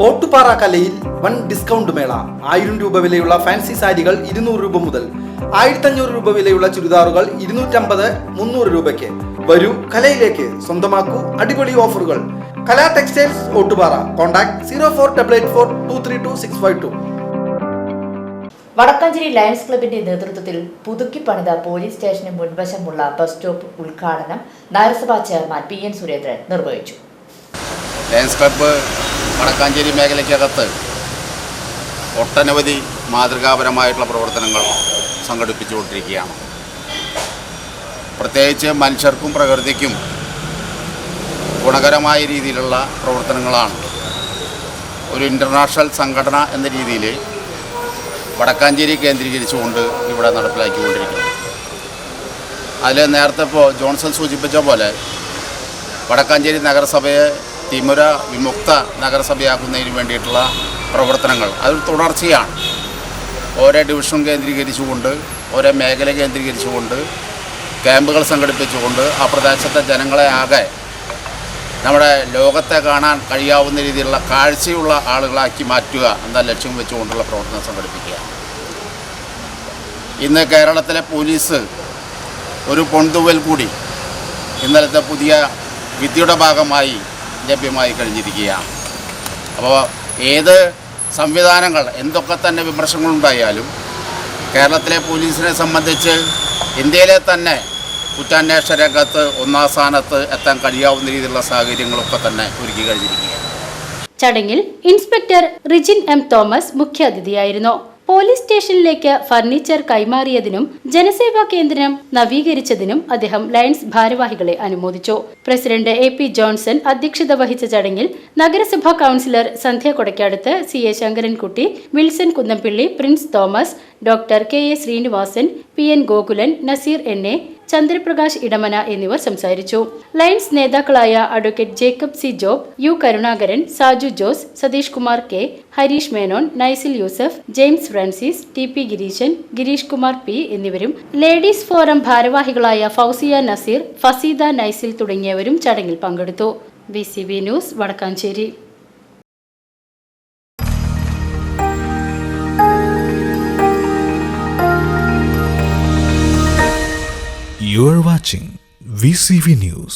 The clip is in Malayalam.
ഓട്ടുപാറ കലയിൽ വൻ ഡിസ്കൗണ്ട് മേള. 1000 രൂപ വിലയുള്ള ഫാൻസി സാരികൾ 200 രൂപ മുതൽ, 1500 രൂപ വിലയുള്ള ചുരിദാറുകൾ 250-300 രൂപയ്ക്ക്. വരൂ കലയിലേക്ക്, സ്വന്തമാക്കൂ അടിപൊളി ഓഫറുകൾ. Kala textiles Ottupara. Contact 0488423262. Vadakkanchery Lions ക്ലബിന്റെ നേതൃത്വത്തിൽ പുതുക്കി പണിത പോലീസ് സ്റ്റേഷന് മുൻവശമുള്ള ബസ് സ്റ്റോപ്പ് ഉദ്ഘാടനം നഗരസഭാ ചെയർമാൻ PN സുരേന്ദ്രൻ നിർവഹിച്ചു. ലയൺസ് ക്ലബ്ബ് വടക്കാഞ്ചേരി മേഖലയ്ക്കകത്ത് ഒട്ടനവധി മാതൃകാപരമായിട്ടുള്ള പ്രവർത്തനങ്ങൾ സംഘടിപ്പിച്ചുകൊണ്ടിരിക്കുകയാണ്. പ്രത്യേകിച്ച് മനുഷ്യർക്കും പ്രകൃതിക്കും ഗുണകരമായ രീതിയിലുള്ള പ്രവർത്തനങ്ങളാണ് ഒരു ഇൻ്റർനാഷണൽ സംഘടന എന്ന രീതിയിൽ വടക്കാഞ്ചേരി കേന്ദ്രീകരിച്ചുകൊണ്ട് ഇവിടെ നടപ്പിലാക്കിക്കൊണ്ടിരിക്കുന്നത്. അതിൽ നേരത്തെ ഇപ്പോൾ ജോൺസൺ സൂചിപ്പിച്ച പോലെ വടക്കാഞ്ചേരി നഗരസഭയെ തിമുര വിമുക്ത നഗരസഭയാക്കുന്നതിന് വേണ്ടിയിട്ടുള്ള പ്രവർത്തനങ്ങൾ അതൊരു തുടർച്ചയാണ്. ഓരോ ഡിവിഷൻ കേന്ദ്രീകരിച്ചുകൊണ്ട്, ഓരോ മേഖല കേന്ദ്രീകരിച്ചുകൊണ്ട് ക്യാമ്പുകൾ സംഘടിപ്പിച്ചുകൊണ്ട് ആ പ്രദേശത്തെ ജനങ്ങളെ ആകെ നമ്മുടെ ലോകത്തെ കാണാൻ കഴിയാവുന്ന രീതിയിലുള്ള കാഴ്ചയുള്ള ആളുകളാക്കി മാറ്റുക എന്ന ലക്ഷ്യം വെച്ചുകൊണ്ടുള്ള പ്രവർത്തനം സംഘടിപ്പിക്കുക. ഇന്ന് കേരളത്തിലെ പോലീസ് ഒരു പൊൻതൂവൽ കൂടി ഇന്നലത്തെ പുതിയ വിധിയുടെ ഭാഗമായി ലഭ്യമായി കഴിഞ്ഞിരിക്കുകയാണ്. അപ്പോൾ ഏത് സംവിധാനങ്ങൾ എന്തൊക്കെ തന്നെ വിമർശനങ്ങളുണ്ടായാലും കേരളത്തിലെ പോലീസിനെ സംബന്ധിച്ച് ഇന്ത്യയിലെ തന്നെ കുറ്റാന്വേഷണ രംഗത്ത് ഒന്നാം സ്ഥാനത്ത് എത്താൻ കഴിയാവുന്ന രീതിയിലുള്ള സാഹചര്യങ്ങളൊക്കെ തന്നെ ഒരുക്കി കഴിഞ്ഞിരിക്കുകയാണ്. ചടങ്ങിൽ ഇൻസ്പെക്ടർ റിജിൻ M. തോമസ് മുഖ്യാതിഥിയായിരുന്നു. പോലീസ് സ്റ്റേഷനിലേക്ക് ഫർണിച്ചർ കൈമാറിയതിനും ജനസേവാ കേന്ദ്രം നവീകരിച്ചതിനും അദ്ദേഹം ലയൺസ് ഭാരവാഹികളെ അനുമോദിച്ചു. പ്രസിഡന്റ് AP ജോൺസൺ അധ്യക്ഷത വഹിച്ച ചടങ്ങിൽ നഗരസഭാ councillor Sandhya Kodakkadath, CA Sankarankutty, Wilson Kunnampilly, Prince Thomas, doctor KA Srinivasan, PN Gokulan, Naseer NA, Chandraprakash Edamana എന്നിവർ സംസാരിച്ചു. ലയൺസ് നേതാക്കളായ advocate Jacob C. Job, U. Karunakaran, Saju Jose, Satheesh Kumar K, Harish Menon, Naisil Yusuf, James Francis, TP Gireeshan, Girish Kumar P എന്നിവരും ലേഡീസ് ഫോറം ഭാരവാഹികളായ ഫൗസിയ നസീർ, ഫസീദ നൈസിൽ തുടങ്ങിയവരും ചടങ്ങിൽ പങ്കെടുത്തു. BCB news, Vadakkanchery. You are watching VCV News.